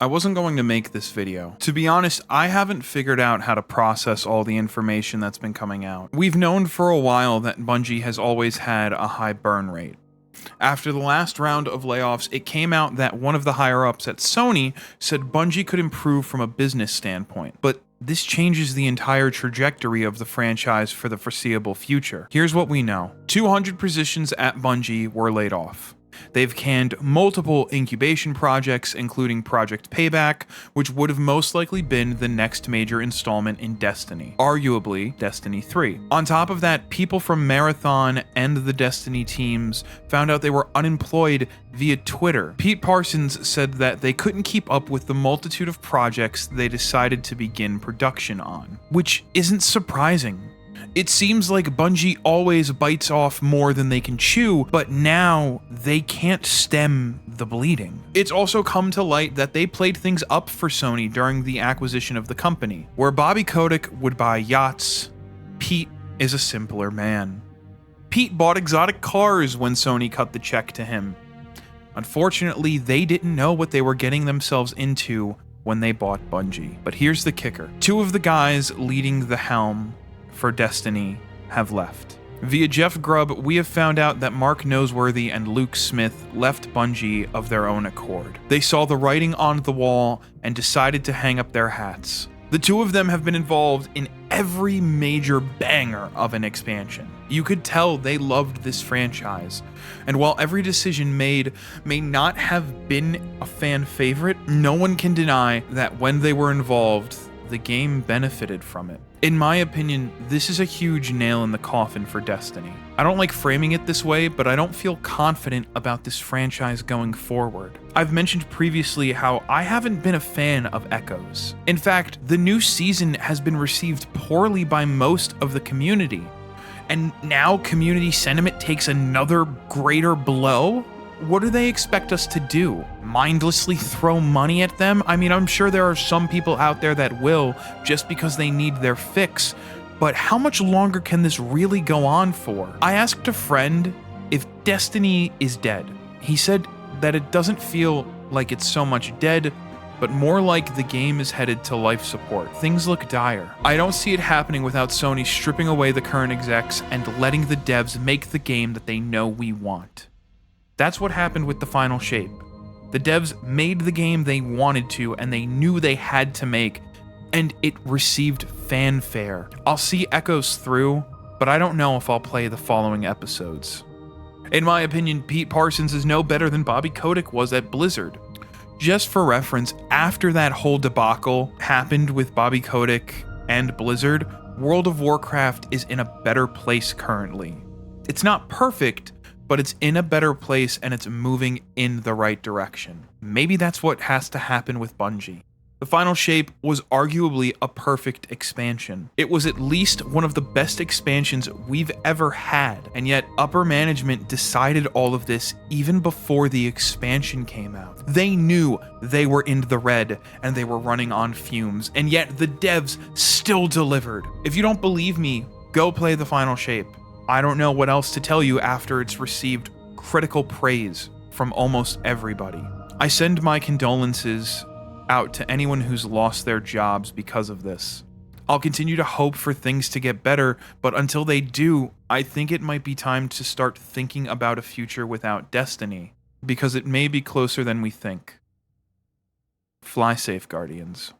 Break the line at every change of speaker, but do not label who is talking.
I wasn't going to make this video. To be honest, I haven't figured out how to process all the information that's been coming out. We've known for a while that Bungie has always had a high burn rate. After the last round of layoffs, it came out that one of the higher-ups at Sony said Bungie could improve from a business standpoint, but this changes the entire trajectory of the franchise for the foreseeable future. Here's what we know. 200 positions at Bungie were laid off. They've canned multiple incubation projects, including Project Payback, which would have most likely been the next major installment in Destiny, arguably Destiny 3. On top of that, people from Marathon and the Destiny teams found out they were unemployed via Twitter. Pete Parsons said that they couldn't keep up with the multitude of projects they decided to begin production on, which isn't surprising. It seems like Bungie always bites off more than they can chew, but now they can't stem the bleeding. It's also come to light that they played things up for Sony during the acquisition of the company. Where Bobby Kotick would buy yachts, Pete is a simpler man. Pete bought exotic cars when Sony cut the check to him. Unfortunately, they didn't know what they were getting themselves into when they bought Bungie. But here's the kicker. Two of the guys leading the helm for Destiny have left. Via Jeff Grubb, we have found out that Mark Noseworthy and Luke Smith left Bungie of their own accord. They saw the writing on the wall and decided to hang up their hats. The two of them have been involved in every major banger of an expansion. You could tell they loved this franchise, and while every decision made may not have been a fan favorite, no one can deny that when they were involved, the game benefited from it. In my opinion, this is a huge nail in the coffin for Destiny. I don't like framing it this way, but I don't feel confident about this franchise going forward. I've mentioned previously how I haven't been a fan of Echoes. In fact, the new season has been received poorly by most of the community. And now community sentiment takes another greater blow? What do they expect us to do? Mindlessly throw money at them? I mean, I'm sure there are some people out there that will, just because they need their fix, but how much longer can this really go on for? I asked a friend if Destiny is dead. He said that it doesn't feel like it's so much dead, but more like the game is headed to life support. Things look dire. I don't see it happening without Sony stripping away the current execs and letting the devs make the game that they know we want. That's what happened with the final shape. The devs made the game they wanted to and they knew they had to make, and it received fanfare. I'll see Echoes through, but I don't know if I'll play the following episodes. In my opinion, Pete Parsons is no better than Bobby Kotick was at Blizzard. Just for reference, after that whole debacle happened with Bobby Kotick and Blizzard, World of Warcraft is in a better place currently. It's not perfect, but it's in a better place and it's moving in the right direction. Maybe that's what has to happen with Bungie. The final shape was arguably a perfect expansion. It was at least one of the best expansions we've ever had, and yet upper management decided all of this even before the expansion came out. They knew they were in the red and they were running on fumes, and yet the devs still delivered. If you don't believe me, go play the final shape. I don't know what else to tell you after it's received critical praise from almost everybody. I send my condolences out to anyone who's lost their jobs because of this. I'll continue to hope for things to get better, but until they do, I think it might be time to start thinking about a future without Destiny, because it may be closer than we think. Fly safe, Guardians.